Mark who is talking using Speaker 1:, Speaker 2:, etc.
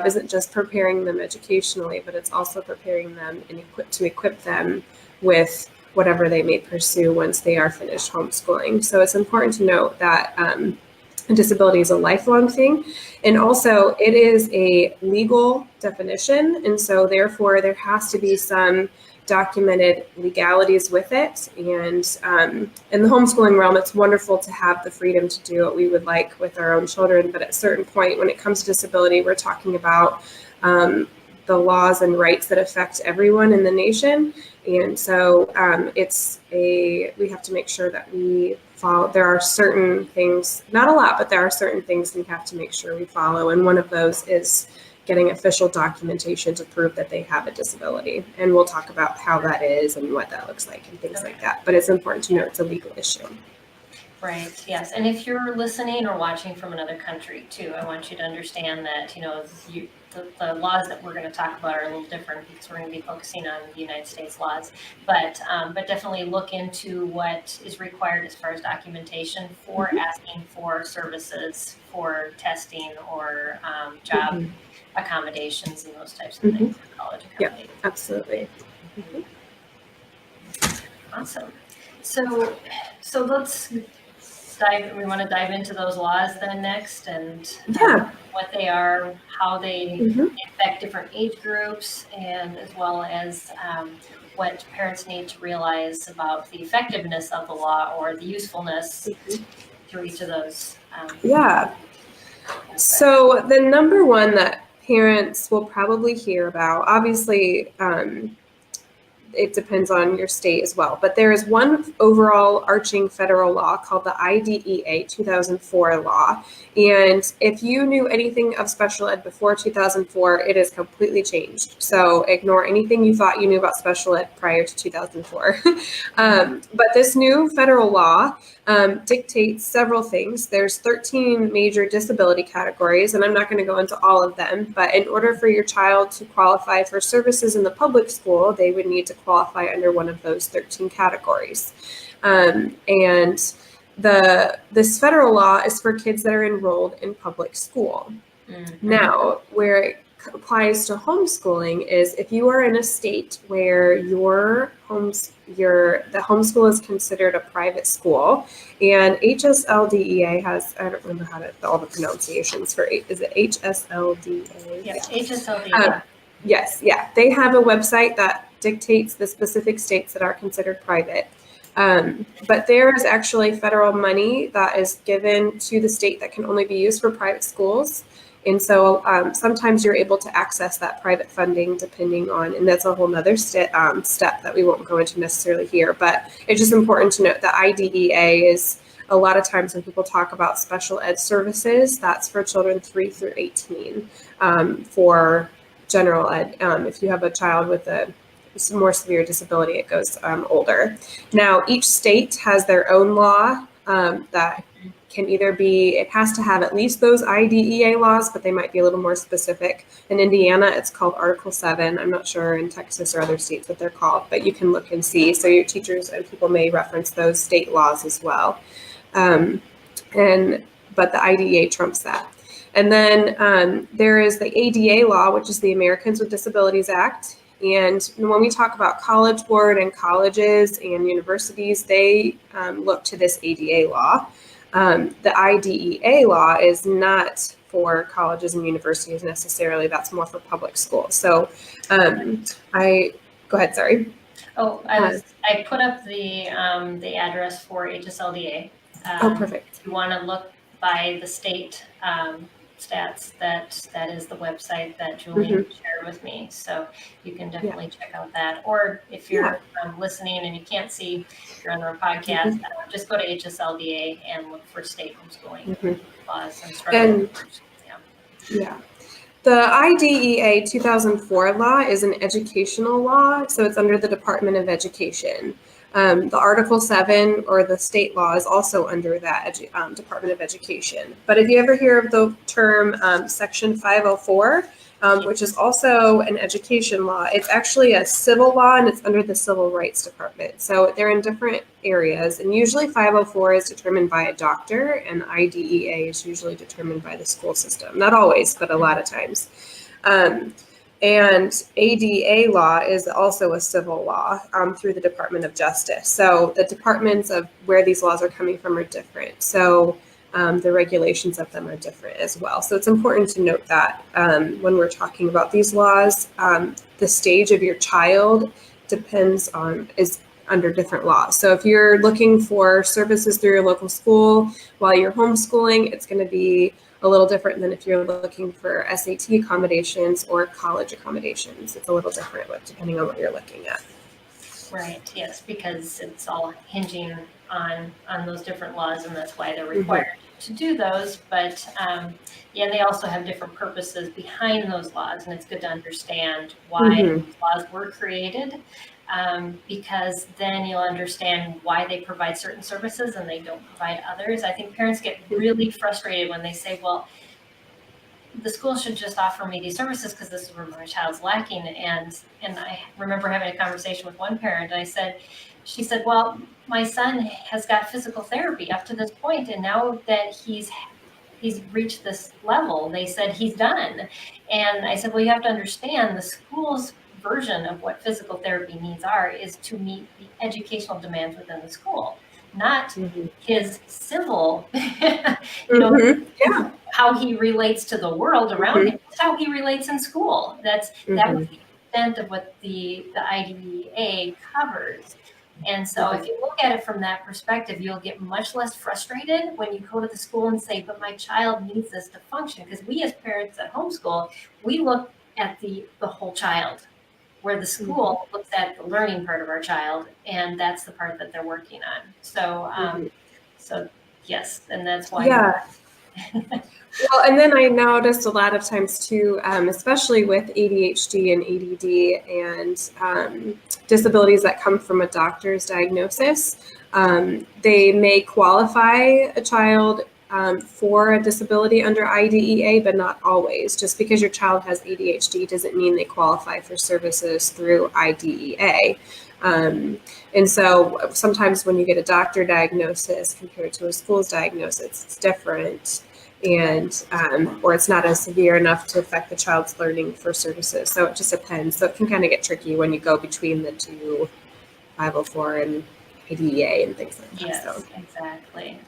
Speaker 1: isn't just preparing them educationally, but it's also preparing them and equip them with whatever they may pursue once they are finished homeschooling. So it's important to note that disability is a lifelong thing, and also it is a legal definition, and so therefore there has to be some documented legalities with it. And in the homeschooling realm, it's wonderful to have the freedom to do what we would like with our own children, but at a certain point when it comes to disability, we're talking about the laws and rights that affect everyone in the nation. And so we have to make sure that we follow. There are certain things, not a lot, but there are certain things we have to make sure we follow. And one of those is getting official documentation to prove that they have a disability. And we'll talk about how that is and what that looks like and things like that. But it's important to know it's a legal issue.
Speaker 2: Right, yes. And if you're listening or watching from another country too, I want you to understand that, the laws that we're going to talk about are a little different because we're going to be focusing on the United States laws, but definitely look into what is required as far as documentation for asking for services for testing or job accommodations and those types of things for college accommodations.
Speaker 1: Yeah, absolutely.
Speaker 2: Awesome. So let's we want to dive into those laws then next, and what they are, how they affect different age groups, and as well as what parents need to realize about the effectiveness of the law or the usefulness through each of those.
Speaker 1: So the number one that parents will probably hear about, obviously, it depends on your state as well, but there is one overall arching federal law called the IDEA 2004 law. And if you knew anything of special ed before 2004, it has completely changed. So ignore anything you thought you knew about special ed prior to 2004. But this new federal law dictates several things. There's 13 major disability categories, and I'm not going to go into all of them, but in order for your child to qualify for services in the public school, they would need to qualify under one of those 13 categories. And this federal law is for kids that are enrolled in public school. Now, where it applies to homeschooling is if you are in a state where the homeschool is considered a private school, and HSLDEA has, I don't remember all the pronunciations for it. Is it HSLDEA?
Speaker 2: Yes, HSLDEA.
Speaker 1: Yes, yeah. They have a website that dictates the specific states that are considered private. But there is actually federal money that is given to the state that can only be used for private schools. And so sometimes you're able to access that private funding depending on, and that's a whole nother step that we won't go into necessarily here, but it's just important to note that IDEA is a lot of times when people talk about special ed services, that's for children 3 through 18. For general ed, if you have a child with a more severe disability, it goes older. Now, each state has their own law that can either be, it has to have at least those IDEA laws, but they might be a little more specific. In Indiana, it's called Article 7. I'm not sure in Texas or other states what they're called, but you can look and see. So your teachers and people may reference those state laws as well. But the IDEA trumps that. And then there is the ADA law, which is the Americans with Disabilities Act. And when we talk about College Board and colleges and universities, they look to this ADA law. The IDEA law is not for colleges and universities necessarily. That's more for public schools. So go ahead, sorry.
Speaker 2: I put up the address for HSLDA.
Speaker 1: Perfect.
Speaker 2: If you want to look by the state stats, that is the website that Julene shared with me. So you can definitely check out that. Or if you're listening and you can't see, if you're on our podcast, just go to HSLDA and look for state homeschooling laws and structures.
Speaker 1: The IDEA 2004 law is an educational law, so it's under the Department of Education. The Article 7 or the state law is also under that Department of Education. But if you ever hear of the term Section 504, which is also an education law, it's actually a civil law and it's under the Civil Rights Department. So they're in different areas, and usually 504 is determined by a doctor and IDEA is usually determined by the school system. Not always, but a lot of times. And ADA law is also a civil law through the Department of Justice. So the departments of where these laws are coming from are different. So the regulations of them are different as well. So it's important to note that when we're talking about these laws, the stage of your child is under different laws. So if you're looking for services through your local school while you're homeschooling, it's going to be a little different than if you're looking for SAT accommodations or college accommodations. It's a little different depending on what you're looking at.
Speaker 2: Right, yes, because it's all hinging on those different laws, and that's why they're required to do those. But they also have different purposes behind those laws, and it's good to understand why those laws were created, because then you'll understand why they provide certain services and they don't provide others. I think parents get really frustrated when they say, well, the school should just offer me these services because this is where my child's lacking. And I remember having a conversation with one parent, and she said, well, my son has got physical therapy up to this point, and now that he's reached this level, they said he's done. And I said, well, you have to understand the school's version of what physical therapy needs is to meet the educational demands within the school, not his civil, how he relates to the world around him. It's how he relates in school. That was the extent of what the IDEA covers. And so if you look at it from that perspective, you'll get much less frustrated when you go to the school and say, but my child needs this to function. Because we as parents at homeschool, we look at the whole child, where the school looks at the learning part of our child, and that's the part that they're working on. So, so yes, and that's why.
Speaker 1: Yeah. Well, and then I noticed a lot of times too, especially with ADHD and ADD and disabilities that come from a doctor's diagnosis, they may qualify a child for a disability under IDEA, but not always. Just because your child has ADHD doesn't mean they qualify for services through IDEA. And so sometimes when you get a doctor diagnosis compared to a school's diagnosis, it's different. And or it's not as severe enough to affect the child's learning for services. So it just depends. So it can kind of get tricky when you go between the two, 504 and IDEA and things like that.
Speaker 2: Yes,
Speaker 1: So.
Speaker 2: exactly.